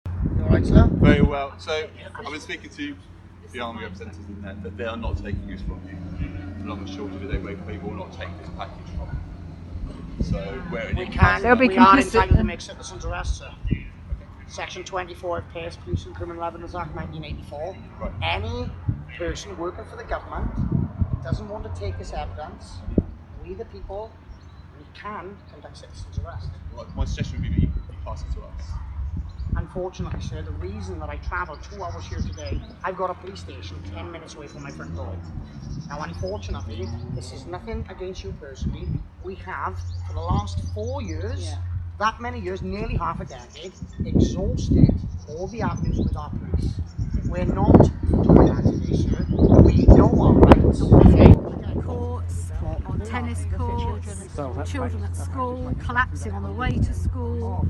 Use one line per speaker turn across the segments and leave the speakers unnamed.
You alright, sir?
Very well. So, I've been speaking to the army representatives in there that they are not taking this from you. Long and short of it, they will not take this package from you. So, where it
We can.
They'll be
we are
complicit
entitled to
then.
make citizens arrests, sir. Section 24 of Pace Police and Criminal Evidence Act 1984.
Right.
Any person working for the government that doesn't want to take this evidence, we the people, we can conduct citizens arrest.
Well, my suggestion would be that you pass it to us.
Unfortunately, sir, the reason that I travelled 2 hours here today, I've got a police station 10 minutes away from my front door. Now, unfortunately, this is nothing against you personally. We have, for the last 4 years, that many years, nearly half a decade, exhausted all the avenues with our police. We're not doing that today, sir. We know our rights, okay?
Courts, on tennis courts, children at school, collapsing on the way to school,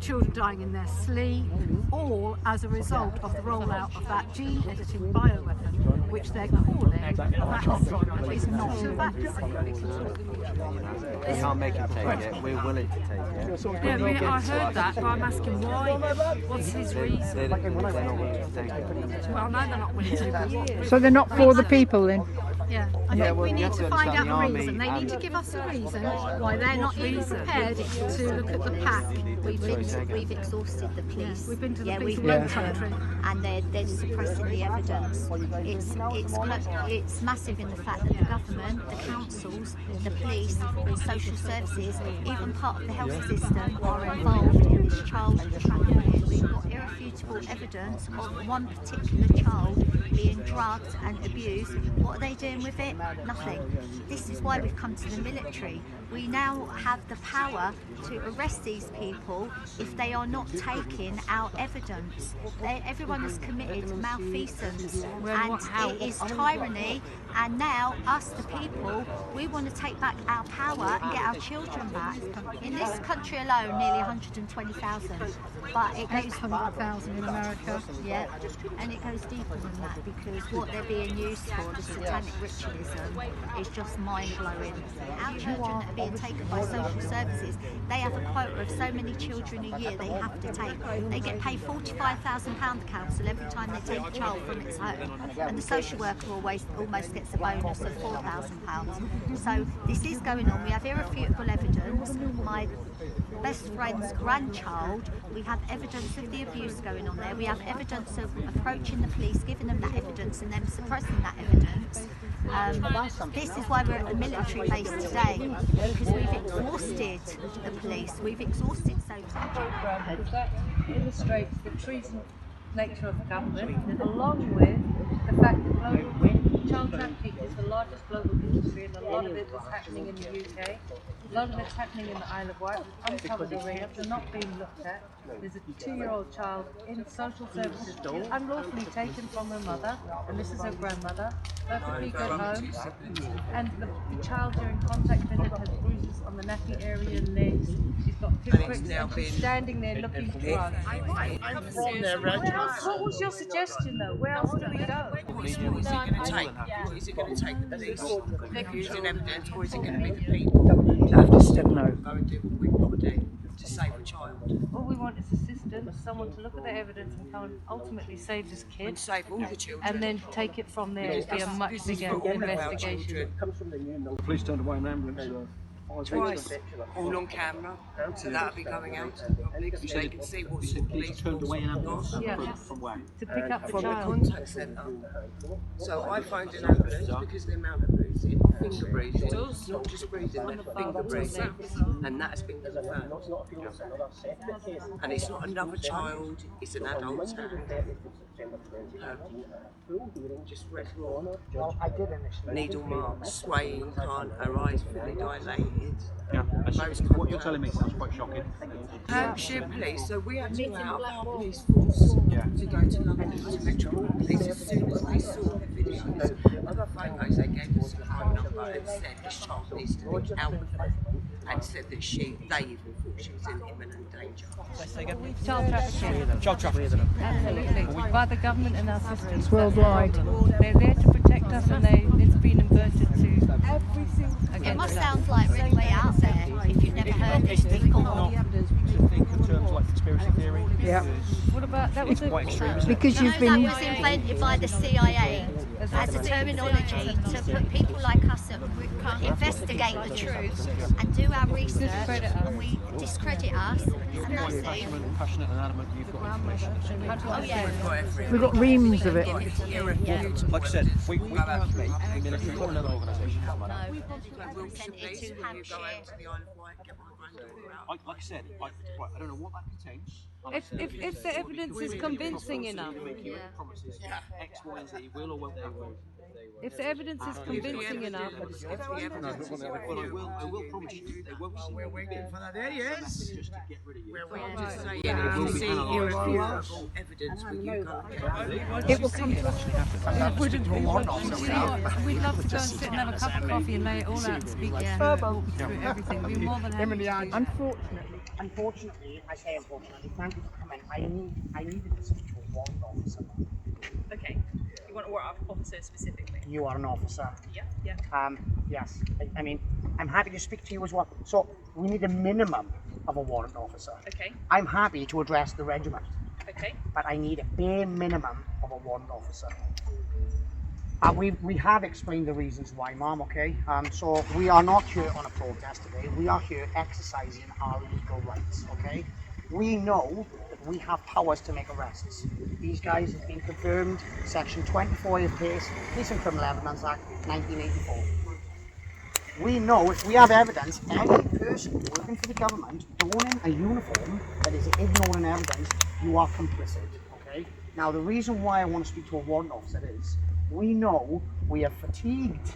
children dying in their sleep, all as a result of the rollout of that gene-editing bioweapon, which they're calling a vaccine, and it's not a vaccine.
We can't make him take it, we're willing to take it.
Yeah, I heard that, but I'm asking why. What's his reason?
They're not willing to take it.
Well, no, they're not willing to.
So they're not for the people then?
Yeah, I think we need to find out the reason. They need to give us a reason why they're not even prepared to look at the pack.
We've exhausted the police.
We've been to the police
we've
all over
been
the
to
country.
them, and they're suppressing the evidence. It's massive in the fact that the government, the councils, the police, the social services, even part of the health system are involved in this child trafficking. We've got irrefutable evidence of one particular child being drugged and abused. What are they doing with it? Nothing. This is why we've come to the military. We now have the power to arrest these people if they are not taking our evidence. Everyone has committed malfeasance, and it is tyranny. And now, us, the people, we want to take back our power and get our children back. In this country alone, nearly 120,000. But it goes
800,000 in America.
yeah, and it goes deeper than that, because what they're being used for, the satanic ritualism, is just mind-blowing. Our children that are being taken by social services, they have a quota of so many children a year they have to take. They get paid £45,000 to council every time they take a child from its home, and the social worker almost gets a bonus of £4,000. So this is going on. We have irrefutable evidence. My best friend's grandchild, we have evidence of the abuse going on there. We have evidence of approaching the police, giving them that evidence and them suppressing that evidence. This is why we're at the military base today, because we've exhausted the police, we've exhausted
That illustrates the treason nature of the government, along with the fact that child trafficking is the largest global industry, and a lot of it is happening in the UK. A lot of it's happening in the Isle of Wight. We've uncovered the rings, they're not being looked at. There's a 2-year-old child in social services unlawfully taken from her mother, and this is her grandmother, perfectly good home, and the child during contact visit has bruises on the nappy area and legs. She's got pinpricks, and she's standing there looking for drugs.
I'm from there, Reg.
What was your suggestion though? Where else do we go?
What is it going to take? Is it going to take the police using evidence, or is it going to be the people that have to step up and go and do what we've got to do to save a child?
All we want is assistance, someone to look at the evidence and come and ultimately save this kid,
And save all the children.
and then take it from there. It'll be a much
This is
bigger
for all of our
investigation.
children.
The police turned away an ambulance.
Twice, all on camera, so that'll be going out to the public, so they can see what the police
Turned away an ambulance
Yeah.
from where?
To pick up the
from the
child.
contact centre. So I phoned an ambulance because the amount of bruising, finger bruising, not just bruising, but finger bruising, and that has been confirmed. And it's not another child, it's an adult's hand. Just red raw,
I did initially.
needle marks, swaying, her eyes fully dilated.
Yeah.
Most
What you're telling me sounds quite shocking.
Hampshire Police, so we had to get up our police force to go to London to Metropolitan Police as soon as they saw the videos. Other photos, they gave us a phone number and said this child needs to be out with her, and said that they even thought she was in imminent danger.
Child trafficking.
Child trafficking.
Absolutely. By the government and our systems.
It's worldwide.
They're there to protect us, and it's been inverted to use every single
It must sound like really way out there if you've never heard this before.
Not to think in terms like conspiracy theory.
Yeah.
Because
What about that was
it's quite extreme, isn't it?
because you've
That
been
was invented by the CIA as a terminology to put people like us that investigate the truth and do our research, and we discredit us, and that's it.
Passionate and adamant, you've got information.
Oh yeah.
we've got reams of it.
Like I said, we don't make the military or another organisation.
No, presented to Hampshire.
Like I said, I don't know what that contains.
If the evidence is convincing enough,
Promises X, Y, and Z will or won't they will.
if the evidence is convincing enough,
But I will promise you, they won't see
We're waiting for that. There he is.
just to get rid of you.
We're waiting to say
Yeah.
if you
It will be
see
analysed.
irrefutable evidence, will you go?
it will come to us.
It wouldn't be one officer.
We'd love to go and sit and have a cup of coffee and lay it all out and speak through everything. We're more than happy.
Unfortunately, I say unfortunately, thank you for coming. I needed to speak to a warrant officer.
Okay. You want a warrant officer specifically?
You are an officer.
Yeah, yeah.
Yes. I mean, I'm happy to speak to you as well. So we need a minimum of a warrant officer.
Okay,
I'm happy to address the regiment,
okay.
but I need a bare minimum of a warrant officer. We have explained the reasons why, Ma'am, okay? So we are not here on a protest today. We are here exercising our legal rights, okay? We know that we have powers to make arrests. These guys have been confirmed, Section 24 of Police and Criminal Evidence Act, 1984. We know if we have evidence, any person working for the government donning a uniform that is ignoring evidence, you are complicit, okay? Now, the reason why I want to speak to a warrant officer is, we know we have fatigued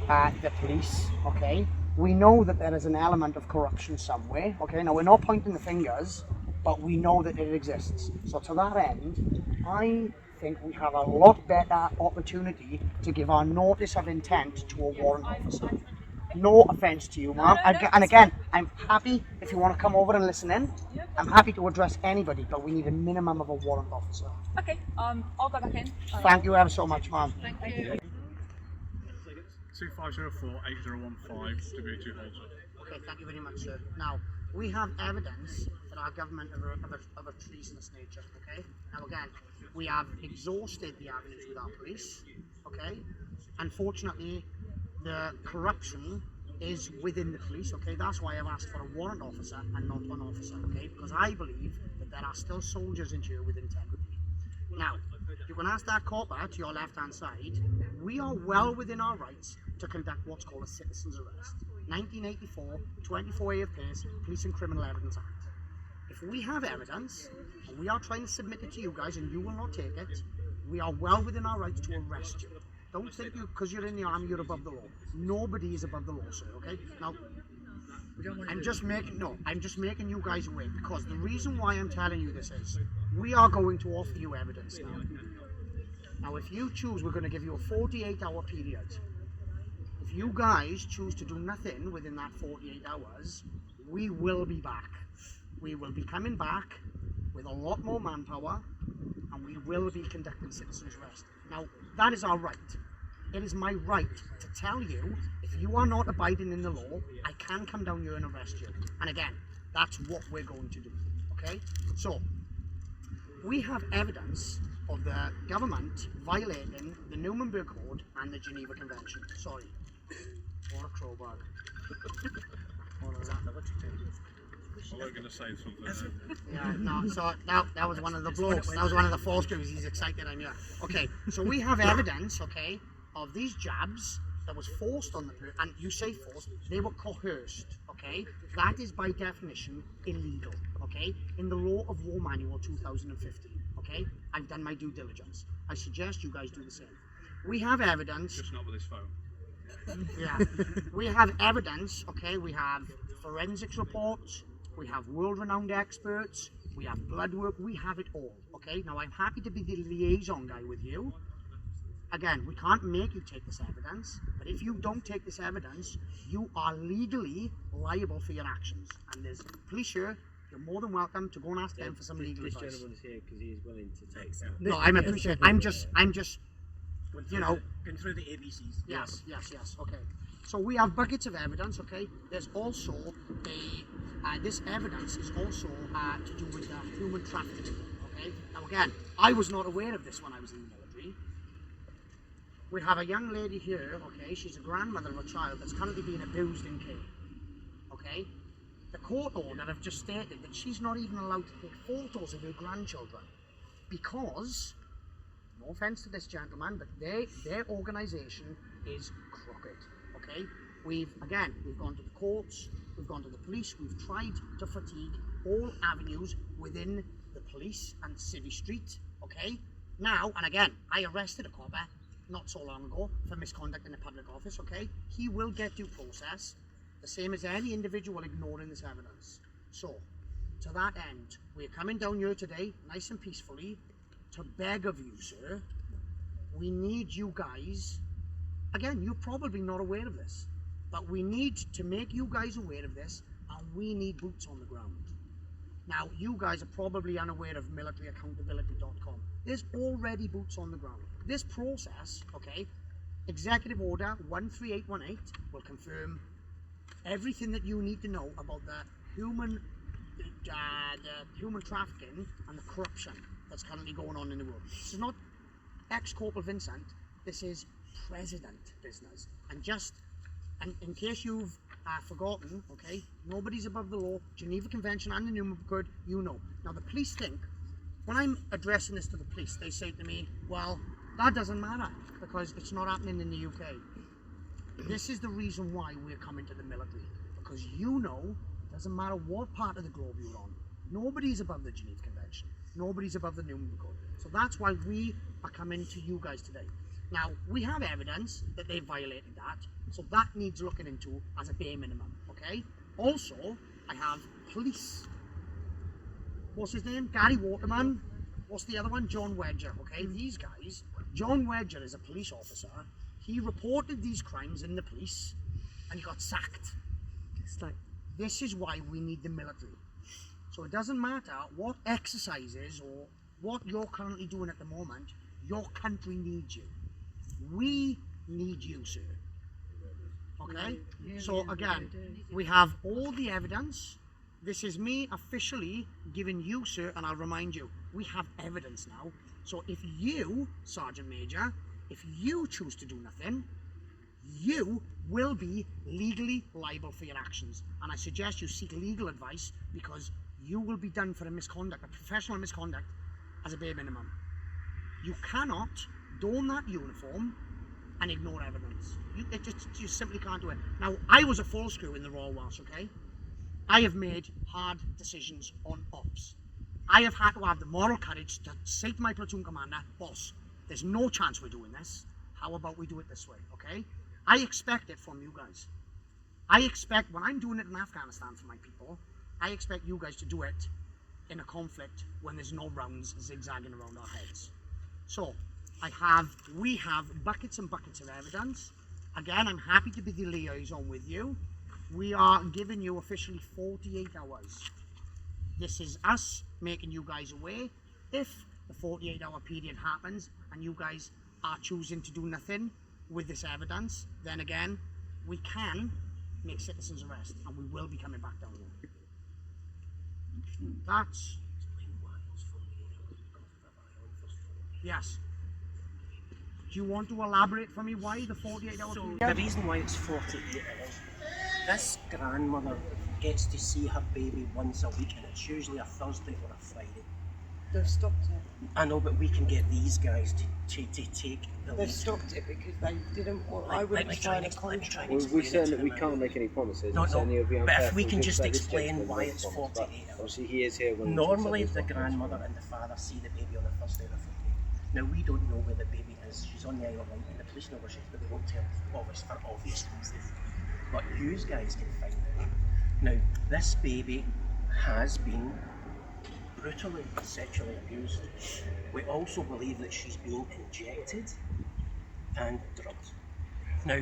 the police, okay? We know that there is an element of corruption somewhere, okay? Now, we're not pointing the fingers, but we know that it exists. So to that end, I think we have a lot better opportunity to give our notice of intent to a warrant officer. No offence to you, ma'am. And again, I'm happy if you want to come over and listen in. I'm happy to address anybody, but we need a minimum of a warrant officer.
Okay, I'll go back in.
Thank you ever so much, ma'am.
Thank you.
2504 8015 W2 Holter.
Okay, thank you very much, sir. Now, we have evidence that our government of a treasonous nature, okay? Now, again, we have exhausted the avenues with our police, okay? Unfortunately, the corruption is within the police, okay? That's why I've asked for a warrant officer and not an officer, okay? Because I believe that there are still soldiers in here with integrity. Now, you can ask that copper to your left-hand side, we are well within our rights to conduct what's called a citizen's arrest. 1984, 24A of Police and Criminal Evidence Act. If we have evidence, and we are trying to submit it to you guys, and you will not take it, we are well within our rights to arrest you. Don't think you, because you're in the army, you're above the law. Nobody is above the law, sir, okay? Now, I'm just making you guys aware, because the reason why I'm telling you this is, we are going to offer you evidence now. Now, if you choose, we're going to give you a 48-hour period. If you guys choose to do nothing within that 48 hours, we will be back. We will be coming back with a lot more manpower, and we will be conducting citizen's arrest. Now, that is our right. It is my right to tell you, if you are not abiding in the law, I can come down here and arrest you. And again, that's what we're going to do, okay? So, we have evidence of the government violating the Nuremberg Code and the Geneva Convention. Sorry. Or a crowbar. Or is that what you think?
I was going to say something.
Yeah, no, so that was one of the blokes. That was one of the false crews. He's excited, I'm here. Okay, so we have evidence, okay, of these jabs that was forced on the person, and you say forced, they were coerced, okay? That is by definition illegal, okay? In the Law of War Manual 2015, okay? I've done my due diligence. I suggest you guys do the same. We have evidence.
Just not with this phone.
Yeah, we have evidence, okay? We have forensics reports, we have world-renowned experts, we have blood work, we have it all, okay? Now, I'm happy to be the liaison guy with you. Again, we can't make you take this evidence, but if you don't take this evidence, you are legally liable for your actions. And there's police here, you're more than welcome to go and ask them for some legal advice.
This gentleman is here because he is willing to take that.
No, I'm appreciating. I'm just you know,
going through the ABCs.
Yes, okay. So we have buckets of evidence, okay? There's also this evidence is also to do with human trafficking, okay? Now again, I was not aware of this when I was in the military. We have a young lady here, okay? She's a grandmother of a child that's currently being abused in care, okay? The court order have just stated that she's not even allowed to take photos of her grandchildren because, no offence to this gentleman, but their organisation is crooked, okay? We've gone to the courts, we've gone to the police, we've tried to fatigue all avenues within the police and Civvy Street, okay? Now, and again, I arrested a copper not so long ago for misconduct in a public office, okay? He will get due process, the same as any individual ignoring this evidence. So, to that end, we're coming down here today, nice and peacefully, to beg of you, sir, we need you guys, again, you're probably not aware of this, but we need to make you guys aware of this, and we need boots on the ground. Now, you guys are probably unaware of militaryaccountability.com. There's already boots on the ground. This process, okay, Executive Order 13818 will confirm everything that you need to know about the human trafficking and the corruption that's currently going on in the world. This is not ex-Corporal Vincent, this is President business. And in case you've forgotten, okay, nobody's above the law, Geneva Convention and the Nuremberg Code, you know. Now the police think, when I'm addressing this to the police, they say to me, well, that doesn't matter because it's not happening in the UK. This is the reason why we're coming to the military, because you know, doesn't matter what part of the globe you're on, nobody's above the Geneva Convention, nobody's above the Nuremberg Code. So that's why we are coming to you guys today. Now, we have evidence that they violated that, so that needs looking into as a bare minimum, okay? Also, I have police. What's his name? Gary Waterman. What's the other one? John Wedger, okay? These guys, John Wedger is a police officer. He reported these crimes in the police, and he got sacked. This is why we need the military. So it doesn't matter what exercises or what you're currently doing at the moment, your country needs you. We need you, sir. Okay? So again, we have all the evidence. This is me officially giving you, sir, and I'll remind you, we have evidence now. So if you, Sergeant Major, if you choose to do nothing, you will be legally liable for your actions. And I suggest you seek legal advice because you will be done for a misconduct, a professional misconduct, as a bare minimum. You cannot don that uniform and ignore evidence. You simply can't do it. Now, I was a fall screw in the Royal Welsh, okay? I have made hard decisions on ops. I have had to have the moral courage to say to my platoon commander, boss, there's no chance we're doing this. How about we do it this way, okay? I expect it from you guys. I expect, when I'm doing it in Afghanistan for my people, I expect you guys to do it in a conflict when there's no rounds zigzagging around our heads. So, we have buckets and buckets of evidence. Again, I'm happy to be the liaison with you. We are giving you officially 48 hours. This is us making you guys aware. If the 48-hour period happens and you guys are choosing to do nothing with this evidence, then again, we can make citizens arrest and we will be coming back down here. That's... Yes. Do you want to elaborate for me why the 48-hour period?
The reason why it's 48 hours, this grandmother gets to see her baby once a week and it's usually a Thursday or a Friday.
They've stopped it.
I know, but we can get these guys to take the
They've
lead.
stopped it because they didn't want. I wouldn't sign a contract.
Well, we saying that we can't make any promises.
No,
saying it'll be
but
unfair
if we
for
can
us
just
to
explain why
make
it's
promises,
48
but
hours.
obviously he is here when
Normally the grandmother and the father see the baby on a Thursday or a Friday. Now we don't know where the baby is. She's on the Isle of Wight and the police know where she is, but they won't tell us for obvious reasons. But you guys can find out. Now this baby has been brutally sexually abused. We also believe that she's being injected and drugged. Now,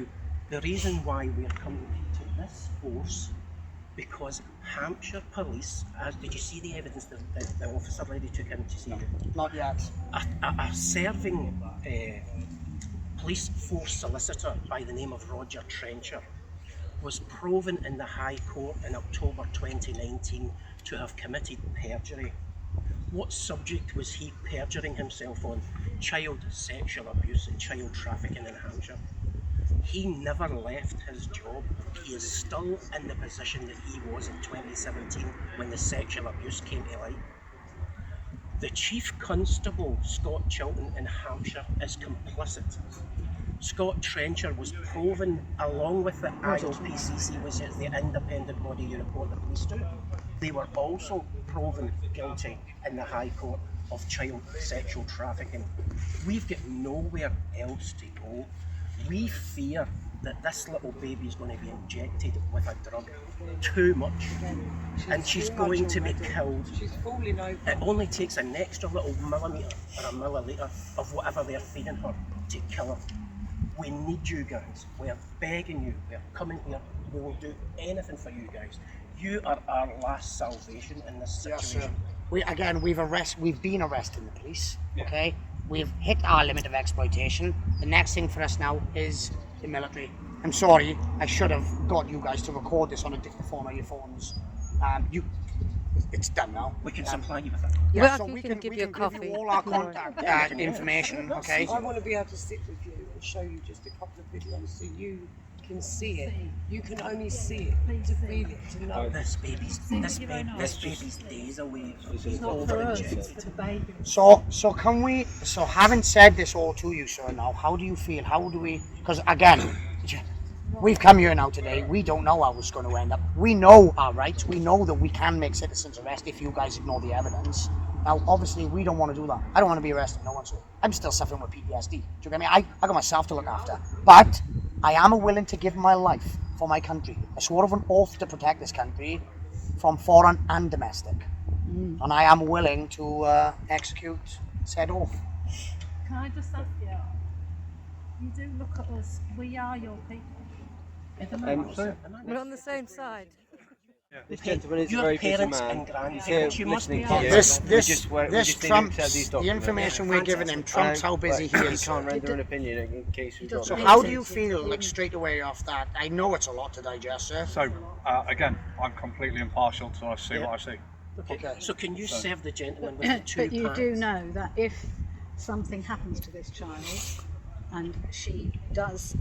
the reason why we're coming to this force, because Hampshire Police, did you see the evidence that the officer lady took in to see you?
Not yet.
A serving police force solicitor by the name of Roger Trencher was proven in the High Court in October 2019 to have committed perjury. What subject was he perjuring himself on? Child sexual abuse and child trafficking in Hampshire. He never left his job. He is still in the position that he was in 2017 when the sexual abuse came to light. The Chief Constable, Scott Chilton in Hampshire, is complicit. Scott Trencher was proven, along with the IOPCC, which is the independent body you report the police to. They were also proven guilty in the High Court of child sexual trafficking. We've got nowhere else to go. We fear that this little baby is going to be injected with a drug too much, and she's going to be killed.
She's falling over.
It only takes an extra little millimetre or a milliliter of whatever they're feeding her to kill her. We need you guys. We're begging you. We're coming here. We will do anything for you guys. You are our last salvation in this situation.
We've been arresting the police. Okay, we've hit our limit of exploitation. The next thing for us now is the military. I'm sorry, I should have got you guys to record this on a dictaphone or your phones. It's done now.
We can supply you with it.
Yeah,
Well,
so
we
we
can
can
give
we
you
can
a coffee.
give you all our contact information. Okay.
I want to be able to sit with you and show you just a couple of videos so you can see it. You can only see it to feel it, to know.
This baby's days away. She's over injected.
So can we? So having said this all to you, sir, now how do you feel? How do we? Because again, we've come here now today. We don't know how it's going to end up. We know our rights. We know that we can make citizens arrest if you guys ignore the evidence. Now, obviously, we don't want to do that. I don't want to be arrested. No one's. I'm still suffering with PTSD. Do you get me? I got myself to look after. But I am willing to give my life for my country. I swore of an oath to protect this country from foreign and domestic. And I am willing to execute said oath.
Can I just ask you? You do look at us. We are your people.
We're on the same side.
This gentleman is a
Your
very busy
parents
man.
and grandparents,
He's
you
here
must be
listening to you.
This
We just need him to
trumps
accept these
the
documents.
information we're giving him. Trumps how busy he
But
is.
He can't render an opinion in case we've got.
So how do you feel, like, straight away off that? I know it's a lot to digest, sir.
So, again, I'm completely impartial, so I see what I see.
Okay. So can you serve the gentleman with the two
But you
parts?
do know that if something happens to this child and she does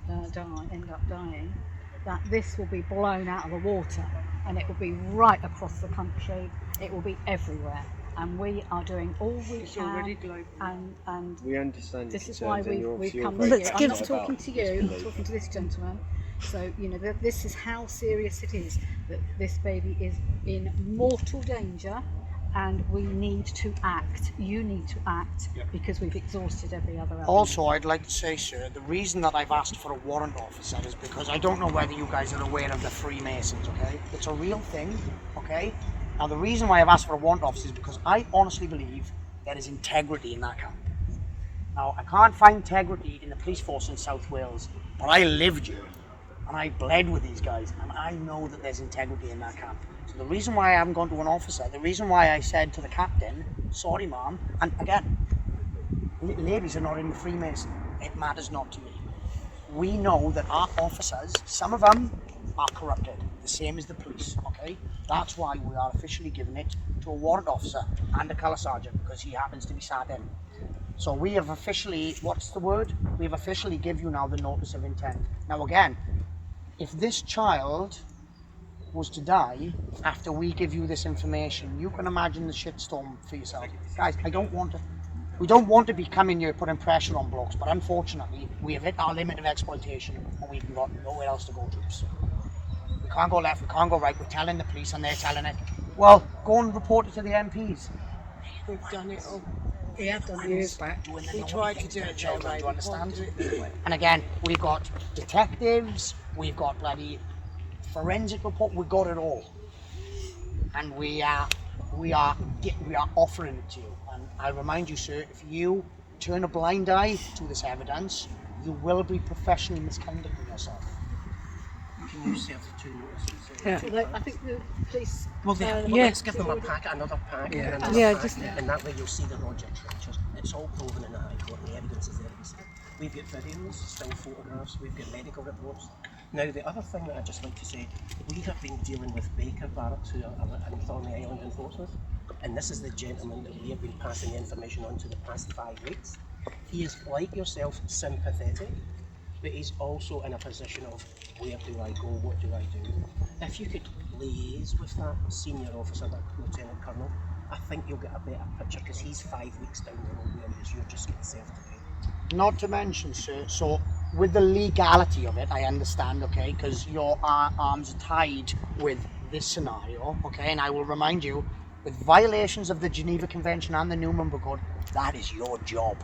end up dying, that this will be blown out of the water and it will be right across the country. It will be everywhere, and we are doing all we
It's already
can.
global.
And
We understand
this
your
is why
concerns and
we've
you're
come
very
to you. I'm
passionate
not talking
about
to you. I'm
this
talking to this gentleman. So you know that this is how serious it is. That this baby is in mortal danger, and we need to act. You need to act because we've exhausted every other element.
Also, I'd like to say, sir, the reason that I've asked for a warrant officer is because I don't know whether you guys are aware of the Freemasons, okay? It's a real thing, okay? Now, the reason why I've asked for a warrant officer is because I honestly believe there is integrity in that camp. Now, I can't find integrity in the police force in South Wales, but I lived here, and I bled with these guys, and I know that there's integrity in that camp. So the reason why I haven't gone to an officer, the reason why I said to the captain, sorry ma'am, and again, ladies are not in the Freemason, it matters not to me. We know that our officers, some of them are corrupted, the same as the police, okay? That's why we are officially giving it to a warrant officer and a colour sergeant, because he happens to be sat in. So we have officially, what's the word? We have officially give you now the notice of intent. Now again, if this child was to die after we give you this information, you can imagine the shitstorm for yourself. Guys, we don't want to be coming here putting pressure on blokes, but unfortunately, we have hit our limit of exploitation and we've got nowhere else to go, troops. We can't go left, we can't go right, we're telling the police and they're telling it. Well, go and report it to the MPs.
We've done it all.
We have done
Years back. We tried to do it their way.
To understand. And again, we've got detectives, we've got bloody forensic report, we've got it all. And we are offering it to you. And I remind you, sir, if you turn a blind eye to this evidence, you will be professionally misconducting yourself.
Can you serve the two notices?
I think the police.
Well, let's give them a packet, another packet, and another packet,
just
and that way you'll see the Roger Trenchers. It's all proven in the High Court, and the evidence is there. we've got videos, still photographs, we've got medical reports. Now, the other thing that I'd just like to say, we have been dealing with Baker Barracks, who are in Thorney Island in Portsmouth, and this is the gentleman that we have been passing information on to the past 5 weeks. He is, like yourself, sympathetic, but he's also in a position of, where do I go, what do I do? If you could liaise with that senior officer, that Lieutenant Colonel, I think you'll get a better picture, because he's 5 weeks down the road, whereas you're just getting served today.
Not to mention, sir, so with the legality of it, I understand, okay, because your arms are tied with this scenario, okay, and I will remind you, with violations of the Geneva Convention and the Nuremberg Code, that is your job.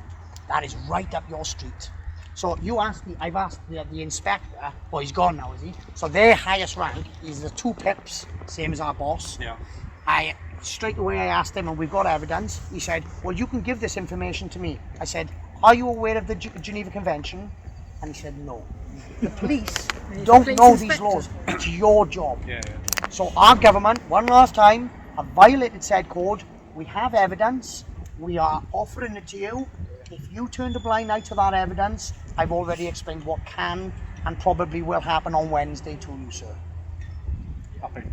That is right up your street. So you asked me, I've asked the inspector, well, he's gone now, is he? So their highest rank is the 2 pips, same as our boss.
Yeah.
Straight away I asked him, and we've got evidence. He said, well, you can give this information to me. I said, are you aware of the Geneva Convention? And he said, no. The police don't know these laws. It's your job.
Yeah.
So our government, one last time, have violated said code. We have evidence. We are offering it to you. If you turn a blind eye to that evidence, I've already explained what can and probably will happen on Wednesday to you, sir.
Happy.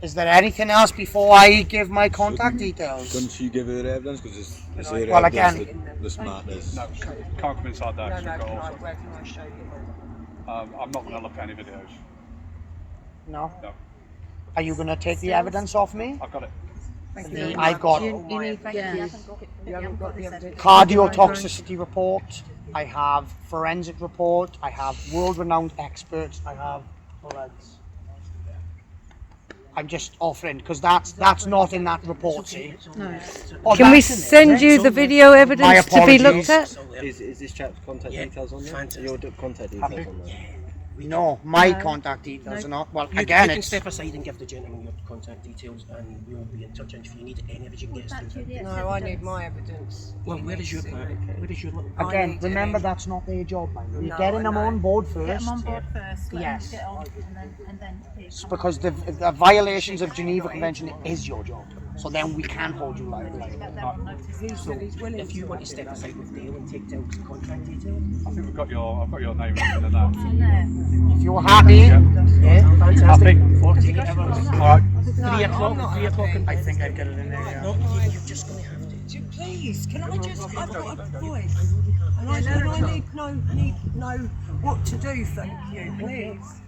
Is there anything else before I give my contact details?
Couldn't you give her evidence? Because it's her
well,
evidence
again,
that this matters.
No, can't come inside there.
No, where can I show you?
I'm not going to look at any videos.
No?
No.
Are you going to take the evidence off me?
I've got it.
I've got
You need,
You haven't got the evidence.
cardiotoxicity report, I have forensic report, I have world-renowned experts, I have bloods. I'm just offering, because that's not in that report, see?
No.
Oh,
Can we
that's in there.
send you the video evidence to be looked at?
Is this chap's contact details on there?
Fantastic.
Your contact details on there?
No, my contact details are not. Well,
You
again,
can
it's...
step aside and give the gentleman your contact details, and we'll be in touch. And if you need any of it, you can get us through.
No, I need my evidence.
Well, where is your Where is your
Again, remember that's not their job, man. You're
No,
getting them
I know.
on board first.
Get them on board first. Let
Yes.
them get on, and then
It's because the violations of Geneva Convention is your job. So then we can hold you liable.
He said he's willing
If you
to.
want to step aside with Dale and take Dale's contact details,
I think I've got your name written in there.
If you're happy,
yeah, fantastic.
Happy.
48 hours.
All right.
3 o'clock. 3 o'clock.
I think I've got it in there. Yeah.
No, you're just going to have to.
Please, can I just? I've got a voice, and I need to know what to do. Thank you, please.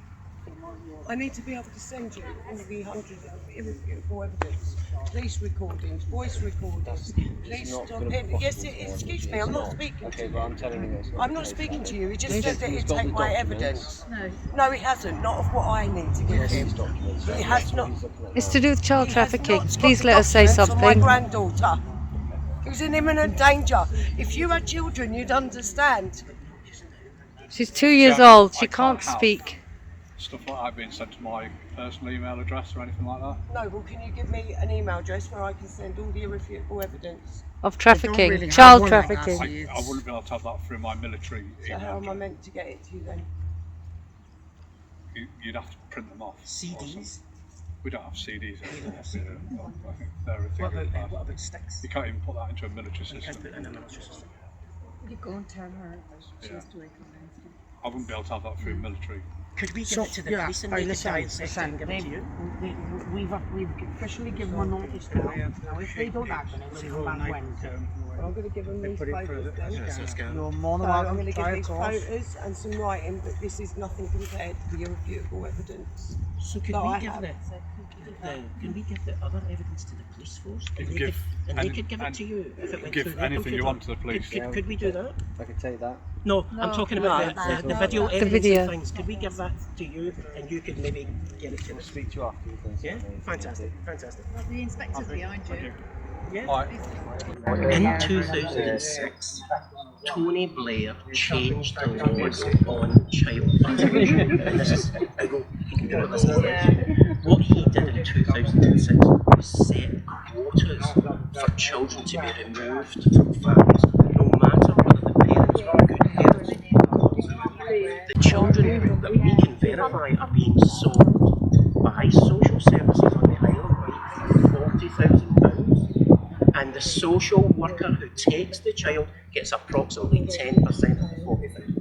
I need to be able to send you all the hundreds of irrefutable evidence, police recordings, voice recordings, police document. Yes, excuse me, I'm not speaking
Okay,
to you.
but I'm telling you this.
I'm not speaking to you. He just said that
He's
he'd
got
take
the
my
documents.
evidence. No, he hasn't. Not of what I need to give him.
Documents.
He has not.
It's to do with child
He has
trafficking.
not got
Please
the
let us say
documents on my
something.
granddaughter, who's in imminent danger. If you had children, you'd understand.
She's 2 years old. She
I
can't
have
speak.
Stuff like that being sent to my personal email address or anything like that.
No, well, can you give me an email address where I can send all the irrefutable evidence?
Of trafficking,
really have
child
one like that,
trafficking.
I wouldn't be able to have that through my military
So
email
how am I
address.
meant to get it to you then?
You'd have to print them off.
CDs.
We don't have CDs. I think they're a thing
What
of the
about,
past.
what about sticks?
You can't even put that into a military
You can
system.
put it in a military system.
You go and tell her she's
Yeah.
doing it.
I wouldn't be able to have that through military.
Could we give
So,
it to the
yeah,
police and
right,
make a
listen,
giant sector and give it to you?
we've officially given them a notice now. Now, if they don't act on it, they'll come back Wednesday.
Well, I'm going to give them these photos then.
You're more
So
than
I'm
welcome
going
to
to give
try, of
these
course.
photos and some writing, but this is nothing compared to the irrefutable evidence.
So could
that
we
I
give
have.
can we give the other evidence to the police force?
You
And
can
they
give
could, and they
any-
could give it
and
to you if it went
give
through their
anything you
computer.
want to the police.
Could we do that?
I could take that.
No, I'm talking about the video
The
evidence
video.
and things. Could we give that to you and you could maybe get it to us?
Speak to you after.
Yeah? Fantastic, fantastic.
The inspector's behind you.
Yeah. In 2006, Tony Blair changed the laws on child trafficking. And this is, I go, you can go and listen to this. What he did in 2006 was set quotas for children to be removed from families, no matter whether the parents were good parents. The children that we can verify are being sold by social services on the island for £40,000. And the social worker who takes the child gets approximately 10% of the 40,000.